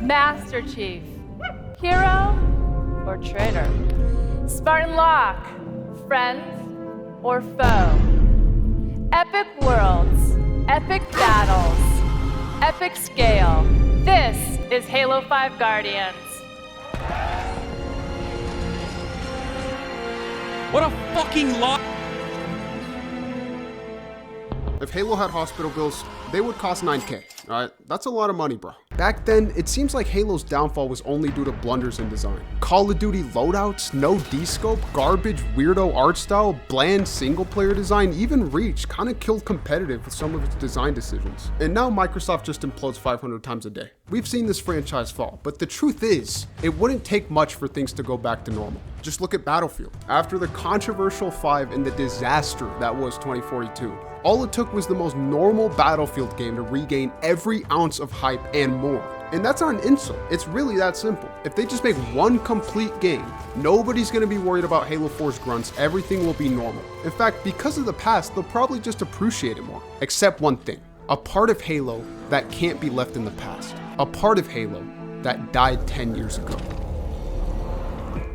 Master Chief, hero or traitor? Spartan Locke, friend or foe? Epic worlds, epic battles, epic scale. This is Halo 5 Guardians. What a fucking lie! If Halo had hospital bills, they would cost $9K, alright? That's a lot of money, bro. Back then, it seems like Halo's downfall was only due to blunders in design. Call of Duty loadouts, no D-scope, garbage, weirdo art style, bland single-player design, even Reach kinda killed competitive with some of its design decisions. And now Microsoft just implodes 500 times a day. We've seen this franchise fall, but the truth is, it wouldn't take much for things to go back to normal. Just look at Battlefield. After the controversial 5 and the disaster that was 2042, all it took was the most normal Battlefield game to regain every ounce of hype and more. And that's not an insult, it's really that simple. If they just make one complete game, nobody's gonna be worried about Halo 4's grunts, everything will be normal. In fact, because of the past, they'll probably just appreciate it more. Except one thing, a part of Halo that can't be left in the past. A part of Halo that died 10 years ago.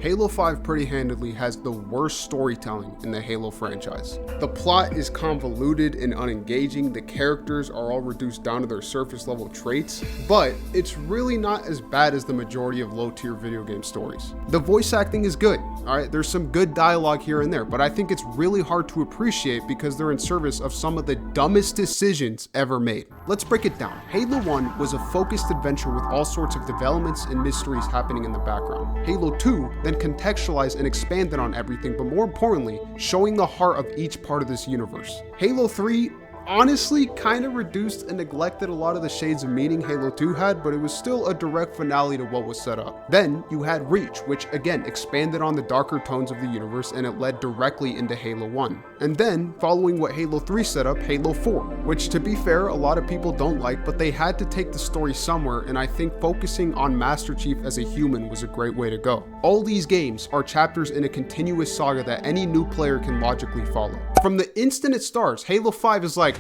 Halo 5 pretty handedly has the worst storytelling in the Halo franchise. The plot is convoluted and unengaging, the characters are all reduced down to their surface level traits, but it's really not as bad as the majority of low tier video game stories. The voice acting is good, alright, there's some good dialogue here and there, but I think it's really hard to appreciate because they're in service of some of the dumbest decisions ever made. Let's break it down. Halo 1 was a focused adventure with all sorts of developments and mysteries happening in the background. Halo 2 then contextualized and expanded on everything, but more importantly, showing the heart of each part of this universe. Halo 3 honestly kind of reduced and neglected a lot of the shades of meaning Halo 2 had, but it was still a direct finale to what was set up. Then you had Reach, which again expanded on the darker tones of the universe and it led directly into Halo 1. And then, following what Halo 3 set up, Halo 4, which to be fair, a lot of people don't like, but they had to take the story somewhere, and I think focusing on Master Chief as a human was a great way to go. All these games are chapters in a continuous saga that any new player can logically follow. From the instant it starts, Halo 5 is like,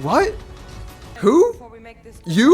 what? Who? You?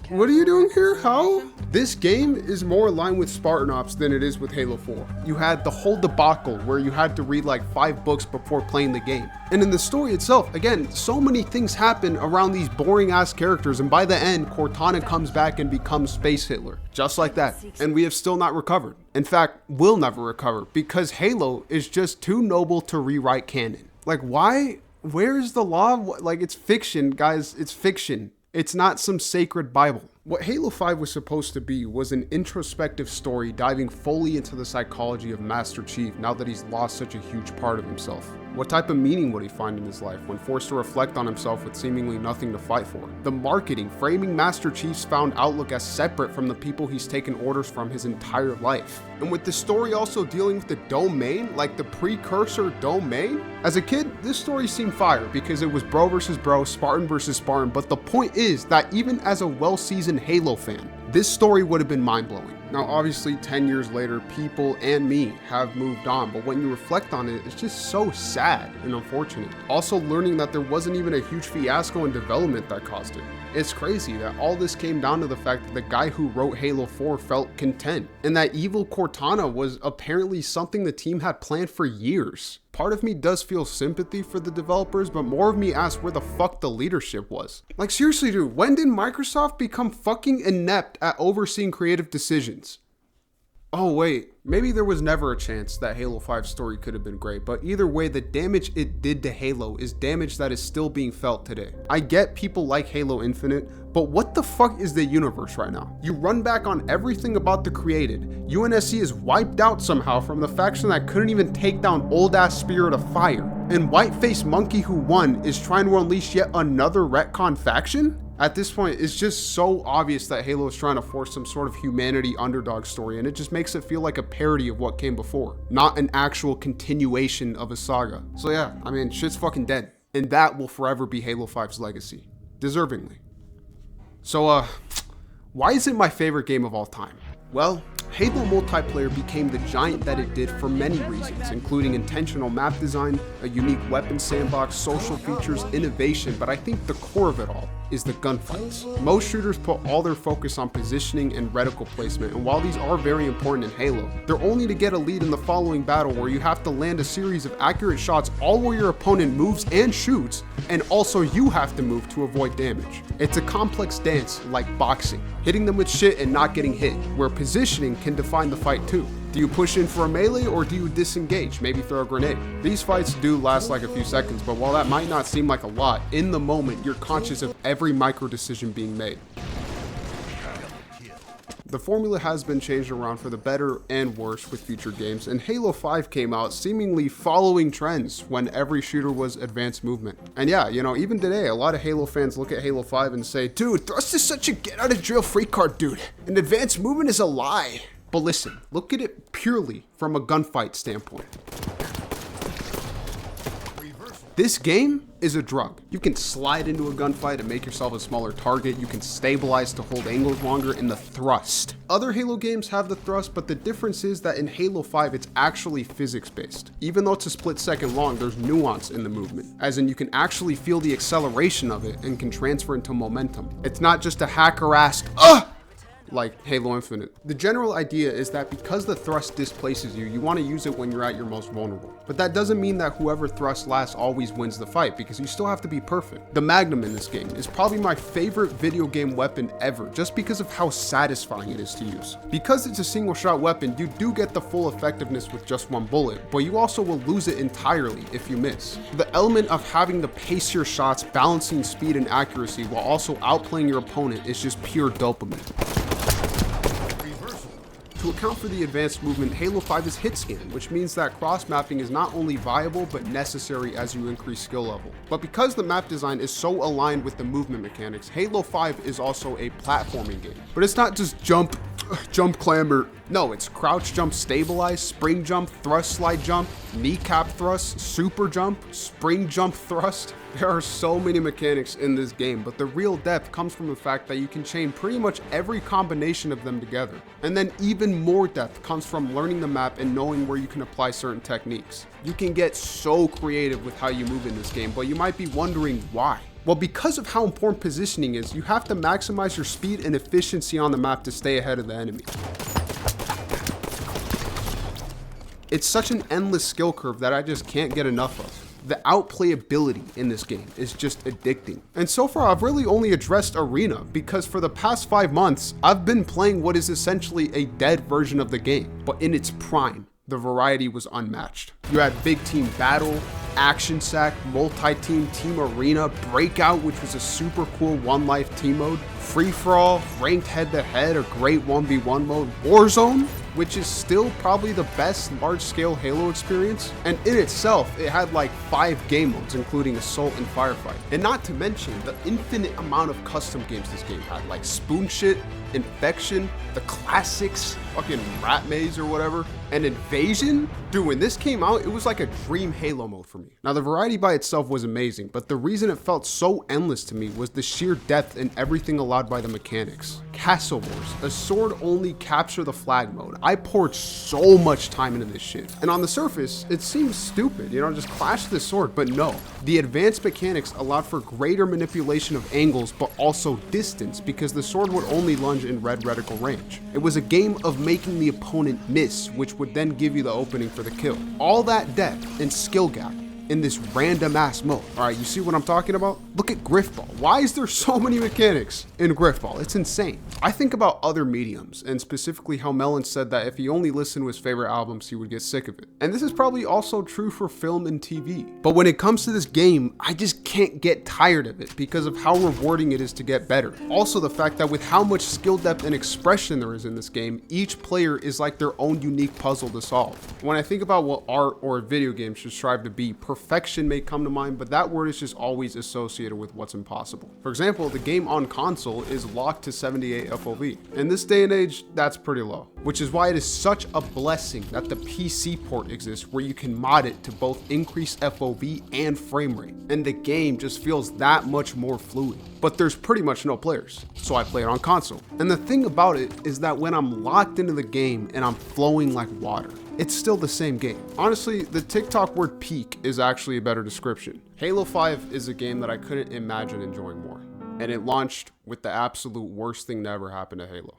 What are you doing here? How? This game is more aligned with Spartan Ops than it is with Halo 4. You had the whole debacle where you had to read like 5 books before playing the game. And in the story itself, again, so many things happen around these boring ass characters, and by the end, Cortana comes back and becomes Space Hitler. Just like that. And we have still not recovered. In fact, we'll never recover because Halo is just too noble to rewrite canon. Like, why? Where is the law? Like, it's fiction, guys. It's fiction. It's not some sacred Bible. What Halo 5 was supposed to be was an introspective story diving fully into the psychology of Master Chief now that he's lost such a huge part of himself. What type of meaning would he find in his life when forced to reflect on himself with seemingly nothing to fight for? The marketing framing Master Chief's found outlook as separate from the people he's taken orders from his entire life. And with the story also dealing with the domain, like the precursor domain? As a kid, this story seemed fire because it was bro versus bro, Spartan versus Spartan, but the point is that even as a well-seasoned Halo fan, this story would have been mind-blowing. Now, obviously, 10 years later, people and me have moved on, but when you reflect on it, it's just so sad and unfortunate. Also, learning that there wasn't even a huge fiasco in development that caused it. It's crazy that all this came down to the fact that the guy who wrote Halo 4 felt content, and that evil Cortana was apparently something the team had planned for years. Part of me does feel sympathy for the developers, but more of me asks where the fuck the leadership was. Like, seriously, dude, when did Microsoft become fucking inept at overseeing creative decisions? Oh wait, maybe there was never a chance that Halo 5's story could have been great, but either way, the damage it did to Halo is damage that is still being felt today. I get people like Halo Infinite, but what the fuck is the universe right now? You run back on everything about the created. UNSC is wiped out somehow from the faction that couldn't even take down old-ass Spirit of Fire. And White-Faced Monkey who won is trying to unleash yet another retcon faction? At this point, it's just so obvious that Halo is trying to force some sort of humanity underdog story, and it just makes it feel like a parody of what came before, not an actual continuation of a saga. So yeah, I mean, shit's fucking dead. And that will forever be Halo 5's legacy. Deservingly. So, why is it my favorite game of all time? Well, Halo multiplayer became the giant that it did for many reasons, including intentional map design, a unique weapon sandbox, social features, innovation, but I think the core of it all is the gunfights. Most shooters put all their focus on positioning and reticle placement, and while these are very important in Halo, they're only to get a lead in the following battle where you have to land a series of accurate shots all where your opponent moves and shoots, and also you have to move to avoid damage. It's a complex dance like boxing, hitting them with shit and not getting hit, where positioning can define the fight too. Do you push in for a melee or do you disengage, maybe throw a grenade? These fights do last like a few seconds, but while that might not seem like a lot, in the moment you're conscious of every micro decision being made. The formula has been changed around for the better and worse with future games, and Halo 5 came out seemingly following trends when every shooter was advanced movement. And yeah, you know, even today, a lot of Halo fans look at Halo 5 and say, dude, thrust is such a get out of jail free card, dude, and advanced movement is a lie. But listen, look at it purely from a gunfight standpoint. This game is a drug. You can slide into a gunfight and make yourself a smaller target. You can stabilize to hold angles longer in the thrust. Other Halo games have the thrust, but the difference is that in Halo 5, it's actually physics-based. Even though it's a split second long, there's nuance in the movement, as in you can actually feel the acceleration of it and can transfer into momentum. It's not just a hacker-ass, like Halo Infinite. The general idea is that because the thrust displaces you, you want to use it when you're at your most vulnerable. But that doesn't mean that whoever thrusts last always wins the fight, because you still have to be perfect. The Magnum in this game is probably my favorite video game weapon ever, just because of how satisfying it is to use. Because it's a single shot weapon, you do get the full effectiveness with just one bullet, but you also will lose it entirely if you miss. The element of having to pace your shots, balancing speed and accuracy while also outplaying your opponent is just pure dopamine. To account for the advanced movement, Halo 5 is hit scan, which means that cross-mapping is not only viable but necessary as you increase skill level. But because the map design is so aligned with the movement mechanics, Halo 5 is also a platforming game. But it's not just jump, clamber. No, it's crouch jump, stabilize, spring jump, thrust, slide jump, kneecap thrust, super jump, spring jump thrust. There are so many mechanics in this game, but the real depth comes from the fact that you can chain pretty much every combination of them together. And then even more depth comes from learning the map and knowing where you can apply certain techniques. You can get so creative with how you move in this game, but you might be wondering why. Well, because of how important positioning is, you have to maximize your speed and efficiency on the map to stay ahead of the enemy. It's such an endless skill curve that I just can't get enough of. The outplayability in this game is just addicting. And so far, I've really only addressed Arena because for the past 5 months, I've been playing what is essentially a dead version of the game, but in its prime. The variety was unmatched. You had big team battle, action sack, multi-team team arena, breakout, which was a super cool one life team mode, free for all, ranked head-to-head, a great 1v1 mode, Warzone, which is still probably the best large-scale Halo experience. And in itself, it had like 5 game modes, including Assault and Firefight. And not to mention the infinite amount of custom games this game had, like Spoon Shit, Infection, the classics, fucking Rat Maze or whatever, and Invasion. Dude, when this came out, it was like a dream Halo mode for me. Now, the variety by itself was amazing, but the reason it felt so endless to me was the sheer depth and everything allowed by the mechanics. Castle Wars, a sword-only capture the flag mode. I poured so much time into this shit. And on the surface, it seems stupid, you know, just clash the sword, but no. The advanced mechanics allowed for greater manipulation of angles, but also distance, because the sword would only lunge in red reticle range. It was a game of making the opponent miss, which would then give you the opening for the kill. All that depth and skill gap in this random ass mode. All right, you see what I'm talking about? Look at Griffball. Why is there so many mechanics in Griffball? It's insane. I think about other mediums, and specifically how Mellon said that if he only listened to his favorite albums, he would get sick of it. And this is probably also true for film and TV. But when it comes to this game, I just can't get tired of it because of how rewarding it is to get better. Also, the fact that with how much skill depth and expression there is in this game, each player is like their own unique puzzle to solve. When I think about what art or a video game should strive to be, perfection may come to mind, but that word is just always associated with what's impossible. For example, the game on console is locked to 78 FOV. In this day and age, that's pretty low, which is why it is such a blessing that the PC port exists where you can mod it to both increase FOV and frame rate, and the game just feels that much more fluid. But there's pretty much no players, so I play it on console. And the thing about it is that when I'm locked into the game and I'm flowing like water, it's still the same game. Honestly, the TikTok word peak is actually a better description. Halo 5 is a game that I couldn't imagine enjoying more. and it launched with the absolute worst thing that ever happened to Halo.